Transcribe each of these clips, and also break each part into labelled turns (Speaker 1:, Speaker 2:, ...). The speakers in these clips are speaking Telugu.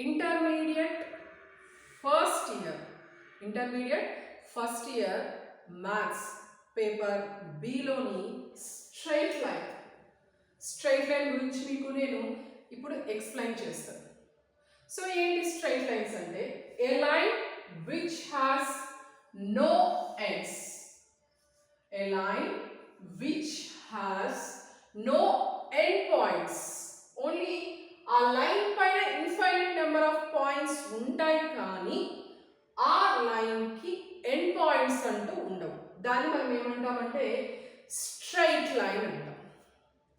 Speaker 1: intermediate first year maths paper B లోని స్ట్రైట్ లైన్ గురించి మీకు నేను ఇప్పుడు ఎక్స్ప్లెయిన్ చేస్తాను. సో ఏంటి స్ట్రైట్ లైన్స్ అంటే a line which has no ends, a line which has no end points. Only ఆ లైన్ పైన ఇన్ఫైనైట్ నెంబర్ ఆఫ్ పాయింట్స్ ఉంటాయి కానీ ఆ లైన్కి ఎండ్ పాయింట్స్ అంటూ ఉండవు. దాన్ని మనం ఏమంటామంటే స్ట్రైట్ లైన్ అంటాం.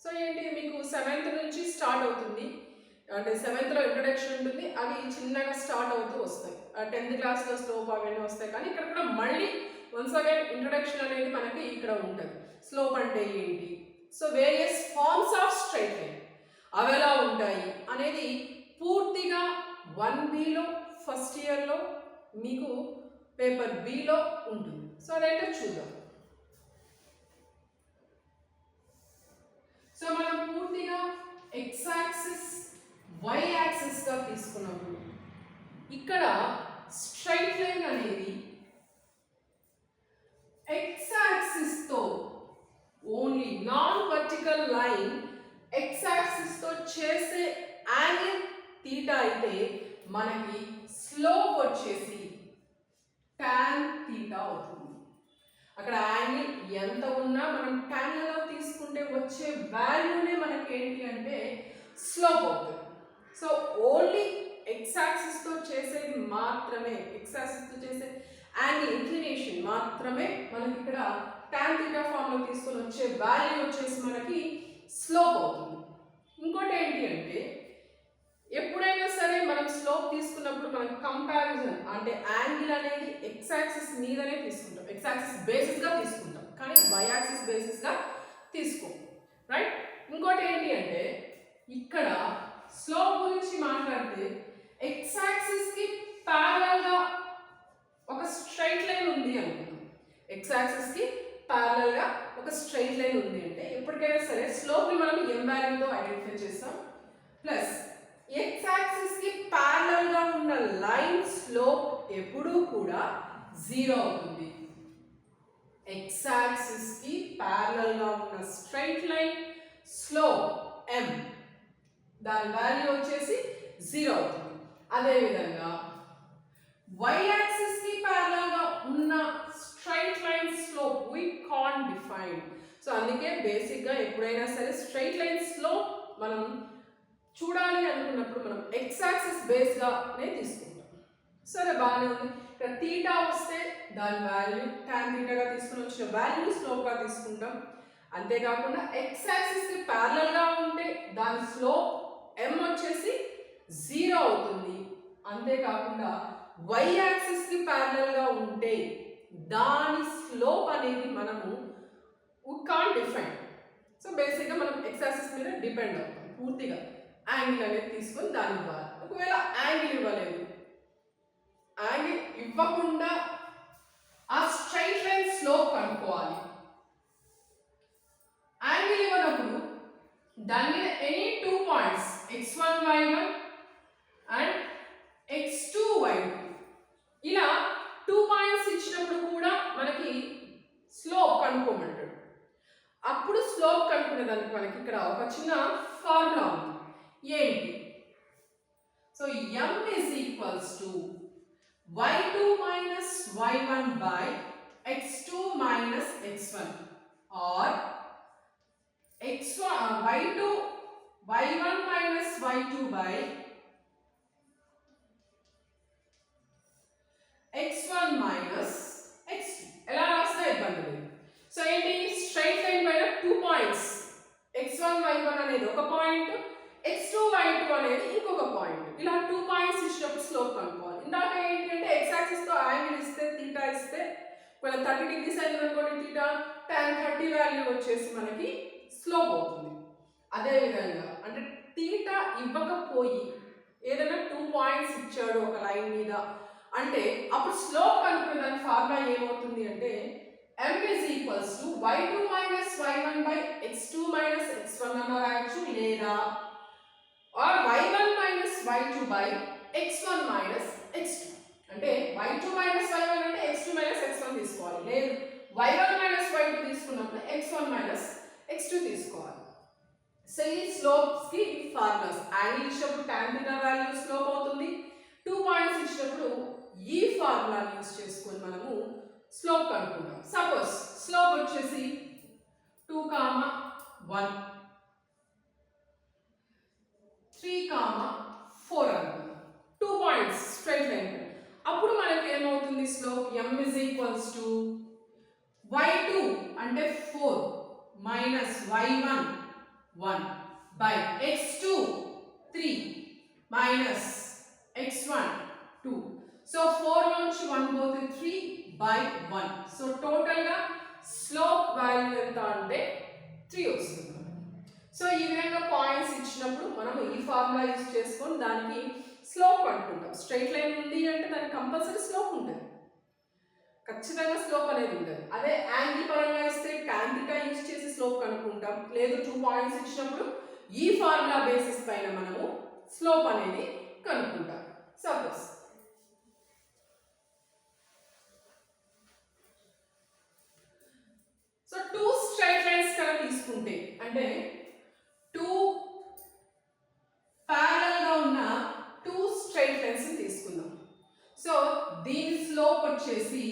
Speaker 1: సో ఏంటి మీకు 7th నుంచి స్టార్ట్ అవుతుంది, అంటే 7thలో ఇంట్రడక్షన్ ఉంటుంది, అవి చిన్నగా స్టార్ట్ అవుతూ వస్తాయి. 10th క్లాస్లో స్లోప్ అవన్నీ వస్తాయి, కానీ ఇక్కడ కూడా మళ్ళీ వన్స్ అగైన్ ఇంట్రడక్షన్ అనేది మనకి ఇక్కడ ఉంటుంది. స్లోప్ అంటే ఏంటి, so various forms of straight line అవి ఎలా ఉంటాయి అనేది పూర్తిగా 1Bలో ఫస్ట్ ఇయర్లో మీకు పేపర్ బిలో ఉంటుంది. సో అదేంటో చూద్దాం. సో మనం పూర్తిగా ఎక్స్ యాక్సిస్ వై యాక్సిస్గా తీసుకున్నప్పుడు ఇక్కడ స్ట్రైట్ లైన్ అనేది ఎక్స్ యాక్సిస్తో only non vertical line X యాక్సిస్తో చేసే యాంగిల్ తీటా అయితే మనకి స్లోప్ వచ్చేసి tan తీటా అవుతుంది. అక్కడ యాంగిల్ ఎంత ఉన్నా మనం టాన్లలో తీసుకుంటే వచ్చే వాల్యూనే మనకి ఏంటి అంటే స్లోప్ అవుతుంది. సో ఓన్లీ ఎక్స్ యాక్సిస్తో చేసేది మాత్రమే, ఎక్స్ యాక్సిస్తో చేసే యాంగిల్ ఇంక్లినేషన్ మాత్రమే మనకి ఇక్కడ tan తీటా ఫామ్లో తీసుకొని వచ్చే వాల్యూ వచ్చేసి మనకి స్లోప్ అవుతుంది. ఇంకోటి ఏంటి అంటే ఎప్పుడైనా సరే మనం స్లోప్ తీసుకున్నప్పుడు మనం కంపారిజన్ అంటే యాంగిల్ అనేది ఎక్స్ యాక్సిస్ మీదనే తీసుకుంటాం, ఎక్స్ యాక్సిస్ బేసిస్గా తీసుకుంటాం, కానీ వై యాక్సిస్ బేసిస్గా తీసుకోం, రైట్. ఇంకోటి ఏంటి అంటే ఇక్కడ స్లోప్ గురించి మాట్లాడితే ఎక్స్ యాక్సిస్కి ప్యారలల్గా ఒక స్ట్రైట్ లైన్ ఉంది అనుకుందాం. ఎక్స్ యాక్సిస్కి ప్యారలల్గా ఒక స్ట్రైట్ లైన్ ఉంది అంటే ఎప్పటికైనా సరే స్లోప్ని మనం ఎం వాల్యూతో ఐడెంటిఫై చేస్తాం. ప్లస్ ఎక్స్ యాక్సిస్కి ప్యారలల్గా ఉన్న లైన్ స్లోప్ ఎప్పుడూ కూడా 0 అవుతుంది. ఎక్స్ యాక్సిస్కి ప్యారలల్గా ఉన్న స్ట్రైట్ లైన్ స్లోప్ m, దాని వాల్యూ వచ్చేసి 0 అవుతుంది. అదేవిధంగా వై యాక్సిస్కి ప్యారలల్గా ఉన్న straight line slope we can't define. So అందుకే బేసిక్గా ఎప్పుడైనా సరే స్ట్రైట్ లైన్ స్లోప్ మనం చూడాలి అనుకున్నప్పుడు మనం ఎక్స్ యాక్సిస్ బేస్గానే తీసుకుంటాం. సరే బాగానే ఉంది. ఇక్కడ తీటా వస్తే దాని వాల్యూ tan తీటాగా తీసుకుని వచ్చిన వాల్యూ స్లోప్గా తీసుకుంటాం. అంతేకాకుండా ఎక్స్ యాక్సిస్కి ప్యారలల్గా ఉంటే దాని స్లోప్ m వచ్చేసి 0 అవుతుంది. అంతేకాకుండా వై యాక్సిస్కి ప్యారలల్గా ఉంటే దాని స్లోప్ అనేది మనము కాంట్ డిఫైన్. సో బేసిక్గా మనం ఎక్స్ యాక్సిస్ మీద డిపెండ్ అవుతాం పూర్తిగా. యాంగిల్ అనేది తీసుకొని దాని ఇవ్వాలి. ఒకవేళ యాంగిల్ ఇవ్వలేదు, యాంగిల్ ఇవ్వకుండా ఆ స్ట్రైట్ లైన్ స్లోప్ కనుక్కోవాలి. యాంగిల్ ఇవ్వనప్పుడు దాని మీద any 2 points x1 y1 and x2 y2 ఇలా 2 పాయింట్స్ ఇచ్చినప్పుడు కూడా మనకి స్లోప్ కనుక్కోమంటాడు. అప్పుడు స్లోప్ కనుక్కునేదానికి మనకి ఇక్కడ ఒక చిన్న ఫార్ములా ఉంది. ఏంటి? So m is equals to y2 minus y1 by x2 minus x1 or y2 y1 minus y2 by x1 minus x2. ఎలా రాసినా ఇబ్బంది లేదు. సో ఏంటి, స్ట్రైట్ లైన్ పైన 2 పాయింట్స్ x1 y1 అనేది ఒక పాయింట్, x2 y2 అనేది ఇంకొక పాయింట్. ఇలా 2 పాయింట్స్ ఇచ్చినప్పుడు స్లోప్ కనుక్కోవాలి. ఇందాక ఏంటి అంటే ఎక్స్ యాక్సిస్తో యాంగిల్ ఇస్తే తీటా ఇస్తే ఒకవేళ 30 degrees అయింది అనుకోండి తీటా, tan 30 వాల్యూ వచ్చేసి మనకి స్లోప్ అవుతుంది. అదేవిధంగా అంటే తీటా ఇవ్వకపోయి ఏదైనా 2 పాయింట్స్ ఇచ్చాడు ఒక లైన్ మీద అంటే అప్పుడు స్లోప్ కనుక్కునే దాని ఫార్ములా ఏమవుతుంది అంటే m is equals to y2 minus y1 by x2 minus x1 అన్న రాయొచ్చు, లేదా or y1 minus y2 by x1 minus x2 అంటే y2 మైనస్ y1 అంటే x2 మైనస్ x1 తీసుకోవాలి. లేదు y1 మైనస్ y2 తీసుకున్నప్పుడు x1 మైనస్ x2 తీసుకోవాలి. సో ఈ స్లోప్స్ కి ఫార్ములాస్ యాంగిల్ ఇచ్చినప్పుడు tan θ వాల్యూ స్లోప్ అవుతుంది. 2 పాయింట్స్ ఇచ్చినప్పుడు ఈ ఫార్ములాని యూస్ చేసుకొని మనము స్లోప్ కనుక్కుందాం. సపోజ్ స్లోప్ వచ్చేసి 2, 1, 3, 4 అనుకుందాం. 2 పాయింట్స్ స్ట్రైట్ లైన్. అప్పుడు మనకి ఏమవుతుంది slope m is equals to y2 అంటే 4 minus y1 1 by x2 3 minus x1 2. So 4 నుంచి 1 పోతే 3 by 1. So total గా స్లోప్ వాల్యూ ఎంత అంటే 3 వస్తుంది. సో ఈ విధంగా పాయింట్స్ ఇచ్చినప్పుడు మనం ఈ ఫార్ములా యూస్ చేసుకొని దానికి స్లోప్ అనుకుంటాం. స్ట్రైట్ లైన్ ఉంది అంటే దానికి కంపల్సరీ స్లోప్ ఉంటుంది, ఖచ్చితంగా స్లోప్ అనేది ఉంటుంది. అదే యాంగిల్ పరంగా ఇస్తే tan θ యూస్ చేసి స్లోప్ కనుక్కుంటాం. లేదు 2 పాయింట్స్ ఇచ్చినప్పుడు ఈ ఫార్ములా బేసిస్ పైన మనము స్లోప్ అనేది కనుక్కుంటాం. సపోజ్ సో 2 స్ట్రైట్ లైన్స్ కనుక తీసుకుంటే అంటే 2 ప్యారలల్ గా ఉన్న 2 స్ట్రైట్ లైన్స్ తీసుకుందాం. సో దీని స్లోప్ వచ్చేసి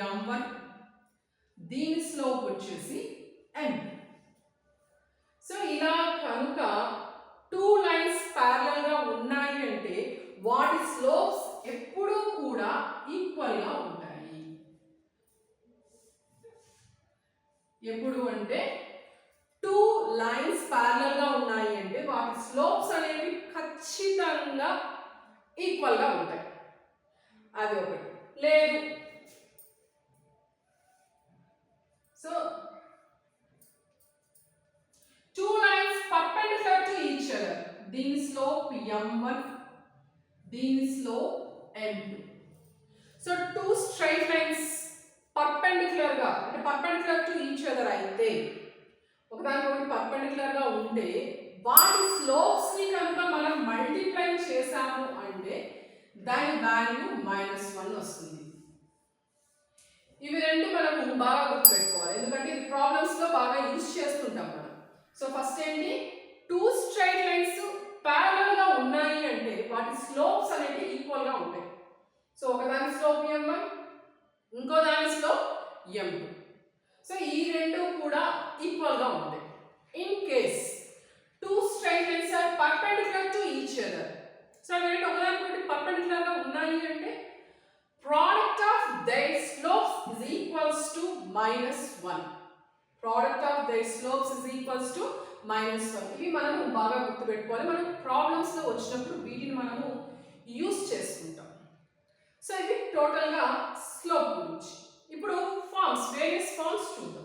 Speaker 1: m1, దీని స్లోప్ వచ్చేసి m. సో ఇలా కనుక 2 లైన్స్ ప్యారలల్ గా ఉన్నాయి అంటే వాటి స్లోప్స్ ఎప్పుడూ కూడా ఈక్వల్ గా ఉంటాయి. ఎప్పుడు అంటే 2 లైన్స్ ప్యారలల్ గా ఉన్నాయి అంటే వాటి స్లోప్స్ అనేవి ఖచ్చితంగా ఈక్వల్ గా ఉంటాయి. అది ఒకటి. లేదు so 2 lines perpendicular to each other, దీని స్లోప్ m1, దీని slope m2. So 2 straight lines perpendicular గా అంటే పర్పెండిక్యులర్ టు ఈచ్ అదర్ అయితే ఒకదానికొకటి పర్పెండిక్యులర్ గా ఉంటే వాటి స్లోప్స్ ని కనుక మనం మల్టిప్లై చేసాము అంటే దాని వాల్యూ -1 వస్తుంది. ఇవి రెండు మనం బాగా గుర్తుపెట్టుకోవాలి, ఎందుకంటే ఇది ప్రాబ్లమ్స్ లో బాగా యూజ్ చేస్తుంటాం మనం. సో ఫస్ట్ ఏంటి 2 స్ట్రైట్ లైన్స్ ప్యారలల్ గా ఉన్నాయి అంటే వాటి స్లోప్స్ అనేవి ఈక్వల్ గా ఉంటాయి. సో ఒకదాని స్లోప్ m1, ఇంకో దాని స్లోప్ m2. సో ఈ రెండు కూడా ఈక్వల్ గా ఉంటాయి. In case 2 straight lines are perpendicular to each other, so రెండు ఒకదానికొకటి పర్పెండిక్యులర్ గా ఉన్నాయి అంటే product of their slopes is equals to -1. Product of their slopes is equals to -1. ఇవి మనము బాగా గుర్తుపెట్టుకోవాలి. మనం ప్రాబ్లమ్స్ లో వచ్చినప్పుడు వీటిని మనము యూస్ చేసుకుంటాం. సో ఇది టోటల్ గా స్లోప్ గురించి. ఇప్పుడు ఫార్మ్స్, వేరియస్ ఫార్మ్స్ చూద్దాం.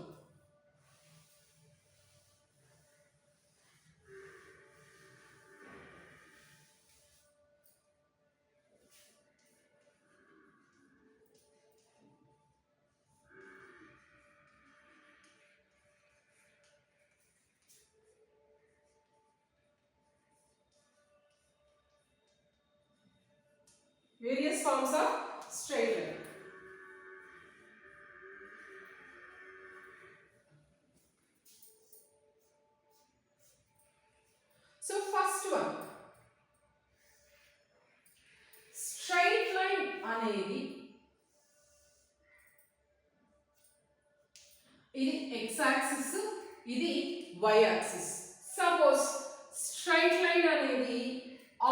Speaker 1: Various forms of straight line. So first one, straight line అనేది ఇది x axis, ఇది y axis. Suppose straight line అనేది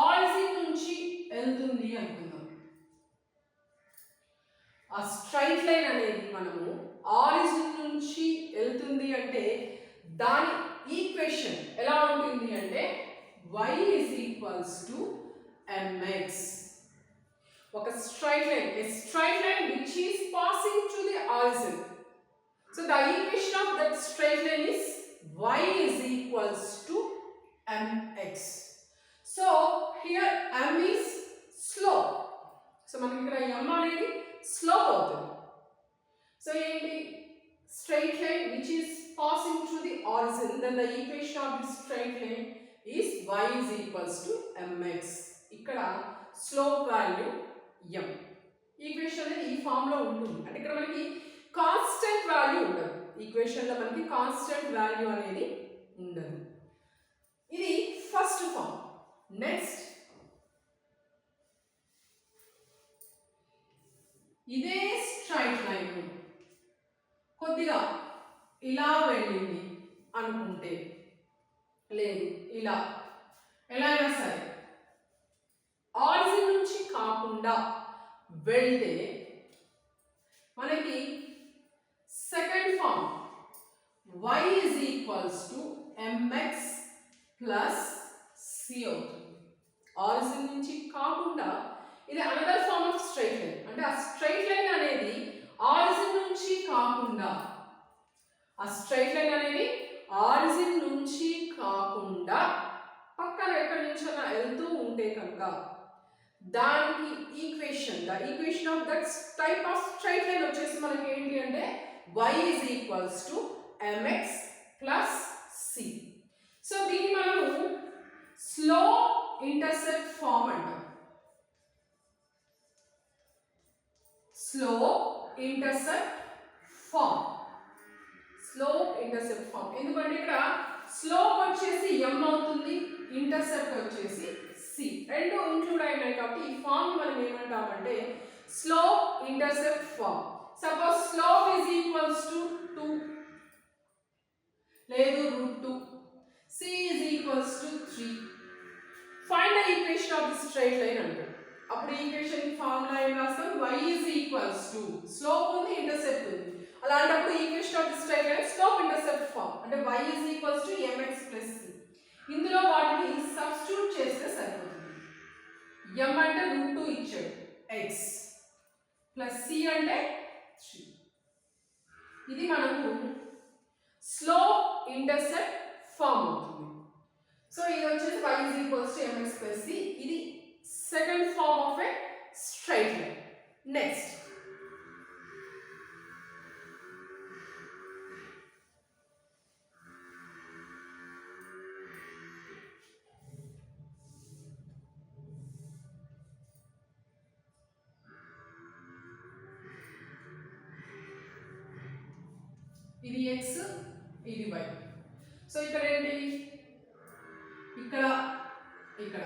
Speaker 1: ఆరిజిన్ నుంచి వెళ్తుంది అనుకుందాం. ఆ స్ట్రైట్ లైన్ అనేది మనము ఆరిజిన్ నుంచి వెళ్తుంది అంటే దాని ఈక్వేషన్ ఎలా ఉంటుంది అంటే y is equals to mx. ఒక straight line, a straight line which is passing to the origin. So the equation of that straight line is y is equals to mx. So here m is slope. So మనకి ఇక్కడ m అనేది స్లోప్ అవుతుంది. సో ఏంటి straight line which is passing through the origin, then the equation of this straight line is y is equals to mx. ఇక్కడ స్లోప్ వాల్యూ m. ఈక్వేషన్ అనేది ఈ ఫామ్ లో ఉంటుంది. అంటే ఇక్కడ మనకి కాన్స్టెంట్ వాల్యూ ఉండదు. ఈక్వేషన్ లో మనకి కాన్స్టెంట్ వాల్యూ అనేది ఉండదు. ఇది ఫస్ట్ ఫామ్. నెక్స్ట్ ఇదే స్ట్రైట్ లైన్ కొద్దిగా ఇలా వెళ్ళింది అనుకుంటే, లేదు ఇలా ఎలా అయినా సరే ఆరిజిన్ నుంచి కాకుండా వెళ్తే మనకి second form y is equals to mx plus c అవుతుంది. ఆరిజిన్ నుంచి కాకుండా ఇది another form of straight line. అంటే ఆ స్ట్రైట్ లైన్ అనేది ఆరిజిన్ నుంచి కాకుండా, పక్కన ఎక్కడి నుంచైనా వెళ్తూ ఉంటే కనుక దానికి the equation of that type of straight line వచ్చేసి మనకి ఏంటి అంటే y is equals to mx plus c. So దీన్ని మనము స్లో ఇంటర్సెప్ట్ ఫామ్ అంటాం. Slope intercept form. ఎందుకంటే ఇక్కడ స్లోప్ వచ్చేసి m అవుతుంది, ఇంటర్సెప్ట్ వచ్చేసి c. రెండు ఇంక్లూడ్ అయినాయి కాబట్టి ఈ ఫామ్ మనం ఏమంటామంటే slope intercept form. Suppose slope is equals to 2 లేదు √2, c is equals to 3. Find the equation of the straight line అంటారు. అప్పుడు ఈక్వేషన్ ఫార్ములా ఏం రాస్తాం? y is equals to slope ఉంది, ఇంటర్సెప్ట్ ఉంది. అలాంటప్పుడు equation of the straight line slope intercept form. అంటే y is equals to mx plus c. ఇందులో వాటిని సబ్స్టిట్యూట్ చేస్తే సరిపోతుంది. m అంటే √2 ఇచ్చాడు, x ప్లస్ c అంటే 3. ఇది మనకు స్లోప్ ఇంటర్సెప్ట్ ఫామ్ అవుతుంది. సో ఇది వచ్చేసి y is equals to mx plus c. ఇది second form of a straight line. Next ఇది x, ఇది y. సో ఇక్కడ ఏంటి, ఇక్కడ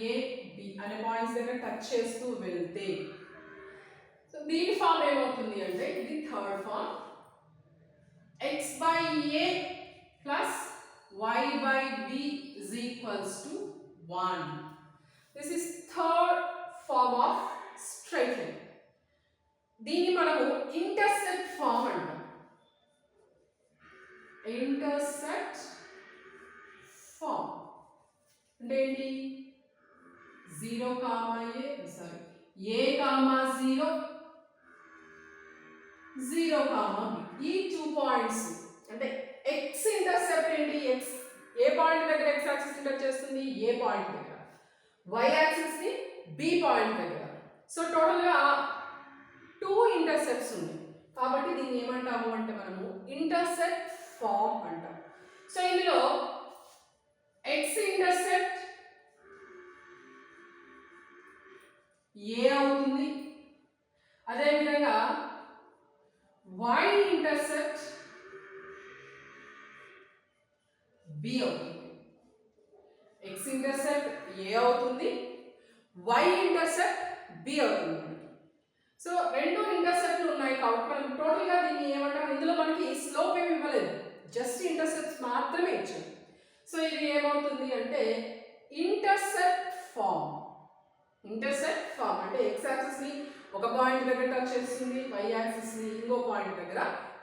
Speaker 1: a b అనే పాయింట్స్ దగ్గర టచ్ చేస్తూ వెళ్తే సో దీని ఫామ్ ఏమవుతుంది అంటే ఇది third form, x by a plus y by b is equals to 1. This is third form of straight line. దీన్ని మనము ఇంటర్సెప్ట్ ఫామ్ అంటాం. ఇంటర్సెప్ట్ ఫామ్ అంటే ఏంటి, 0, a 0, 0, b. ఈ 2 పాయింట్స్ అంటే x ఇంటర్సెప్ట్ ఏంటి, x ఏ పాయింట్ దగ్గర x యాక్సిస్ ఇంటర్ చేస్తుంది, a పాయింట్ దగ్గర, y యాక్సిస్ ని b పాయింట్ దగ్గర. సో టోటల్ గా 2 ఇంటర్సెప్ట్స్ ఉన్నాయి. కాబట్టి దీన్ని ఏమంటాము అంటే మనము ఇంటర్సెప్ట్ ఫామ్ అంటాం. సో ఇందులో x ఇంటర్సెప్ట్ a అవుతుంది, అదేవిధంగా y ఇంటర్సెప్ట్ b అవుతుంది. x ఇంటర్సెప్ట్ a అవుతుంది, y ఇంటర్సెప్ట్ b అవుతుంది. సో రెండు ఇంటర్సెప్ట్లు ఉన్నాయి కాబట్టి మనం టోటల్గా దీన్ని ఏమంటాం, ఇందులో మనకి స్లోప్ ఏమి ఇవ్వలేదు, జస్ట్ ఇంటర్సెప్ట్స్ మాత్రమే ఇచ్చాం. సో ఇది ఏమవుతుంది అంటే ఇంటర్సెప్ట్ ఫామ్. అంటే x యాక్సిస్ ని ఒక పాయింట్ దగ్గర టచ్ చేస్తుంది, y యాక్సిస్ ని ఇంకో పాయింట్ దగ్గర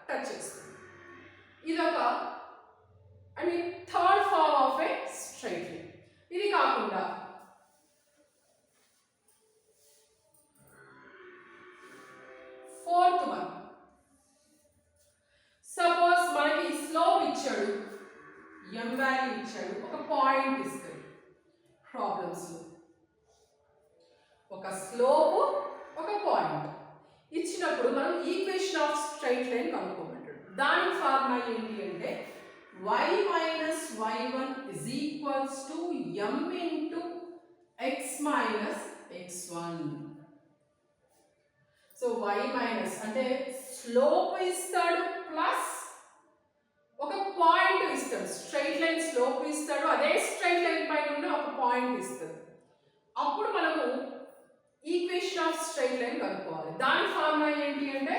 Speaker 1: టచ్ చేస్తుంది. ఇది ఒక third form of a straight line. ఇది కాకుండా ఫోర్త్ వన్, సపోజ్ మనకి స్లోప్ ఇచ్చాడు, m వాల్యూ ఇచ్చాడు, ఒక పాయింట్ ఇస్తాడు ప్రాబ్లమ్స్ లో. ఒక స్లోప్ ఒక పాయింట్ ఇచ్చినప్పుడు మనం ఈక్వేషన్ ఆఫ్ స్ట్రైట్ లైన్ కనుక్కోమంటాడు. దాని ఫార్ములా ఏంటి అంటే y minus y1 is equals to m into x minus x1. So y minus అంటే స్లోప్ ఇస్తాడు ప్లస్ ఒక పాయింట్ ఇస్తాడు, స్ట్రైట్ లైన్ స్లోప్ ఇస్తాడు, అదే స్ట్రైట్ లైన్ పైన ఉన్న ఒక పాయింట్ ఇస్తాడు. అప్పుడు మనము ఈక్వేషన్ ఆఫ్ స్ట్రైట్ లైన్ కనుక్కోవాలి. దాని ఫార్ములా ఏంటి అంటే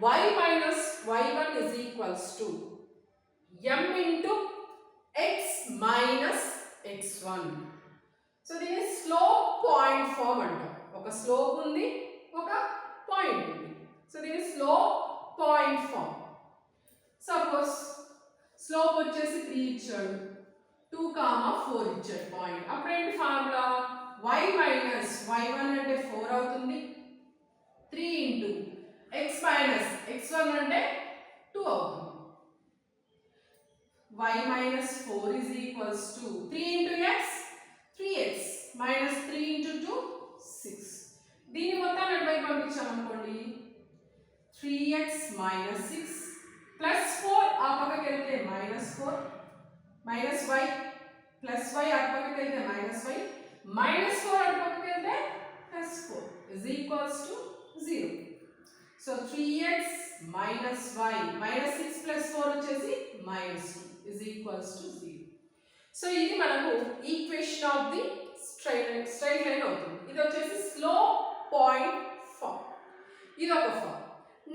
Speaker 1: y minus y1 is equals to m into x minus x1. So దీన్ని స్లోప్ పాయింట్ ఫార్మ్ అంటాం. ఒక స్లోప్ ఉంది, ఒక పాయింట్ ఉంది. సో దీన్ని slope point form. Suppose slope వచ్చేసి 3 ఇచ్చాడు, 2, 4 ఇచ్చాడు పాయింట్. అప్పుడు ఏంటి ఫార్ములా? y మైనస్ y1 అంటే 4 అవుతుంది, 3 ఇంటూ x మైనస్ x1 అంటే 2 అవుతుంది. y minus 4 is equals to 3 into x, 3x minus 3 into 2, 6. దీని మొత్తం ఎటువైపు పంపించామనుకోండి, 3x minus 6 plus 4 ఆ పక్కకి వెళ్తే minus 4 minus y plus y అటు పక్కకి వెళ్తే minus y minus 4 అటు పక్కకి వెళ్తే plus 4 is equals to 0. So 3x minus y minus 6 plus 4 వచ్చేసి minus 2 is equals to 0. So ఇది మనకు equation of the straight line అవుతుంది. ఇది వచ్చేసి స్లో పాయింట్ ఫార్మ్. ఇది ఒక form.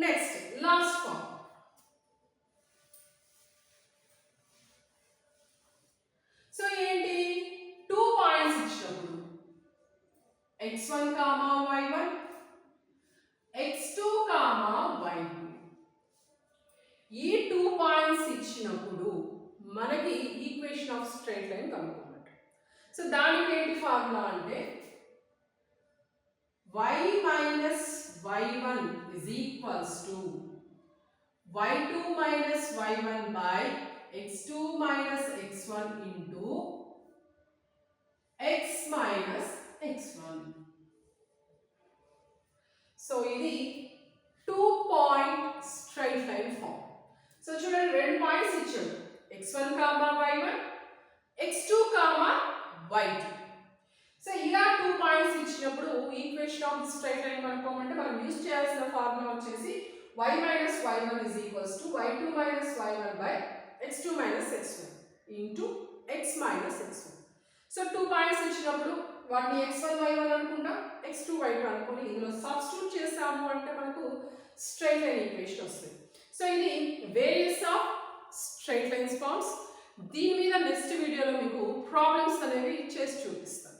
Speaker 1: Next last form. So ఏంటి? 2 పాయింట్స్ ఇచ్చినప్పుడు x1, y1, x2, y2. ఈ 2 పాయింట్స్ ఇచ్చినప్పుడు మనకి ఈక్వేషన్ ఆఫ్ స్ట్రైట్ లైన్ కనుక్కోమాట. సో దానికి ఏంటి ఫార్ములా అంటే y minus y1 is equals to y2 minus y1 by x2 minus x1 into x minus x1. So ఇది 2 point straight line form. So చూడండి, 2 పాయింట్స్ ఇచ్చాడు, x1, y1, x2, y2. So ఇలా 2 పాయింట్స్ ఇచ్చినప్పుడు equation of the straight line కనుక్కోమంటే మనం యూజ్ చేయాల్సిన ఫార్ములా వచ్చేసి y minus y1 is equals to y2 minus y1 by x2 minus x1 into x minus x1. So 2 points ఇచ్చినప్పుడు వాటిని x1 y1 అనుకుంటాం, x2 y2 అనుకుని ఇందులో సబ్స్టిట్యూట్ చేసాము అంటే మనకు స్ట్రైట్ లైన్ ఈక్వేషన్ వస్తుంది. సో ఇది various of straight lines forms. దీని మీద నెక్స్ట్ వీడియోలో మీకు ప్రాబ్లమ్స్ అనేవి చేసి చూపిస్తాను.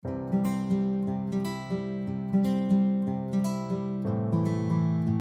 Speaker 1: Thank you.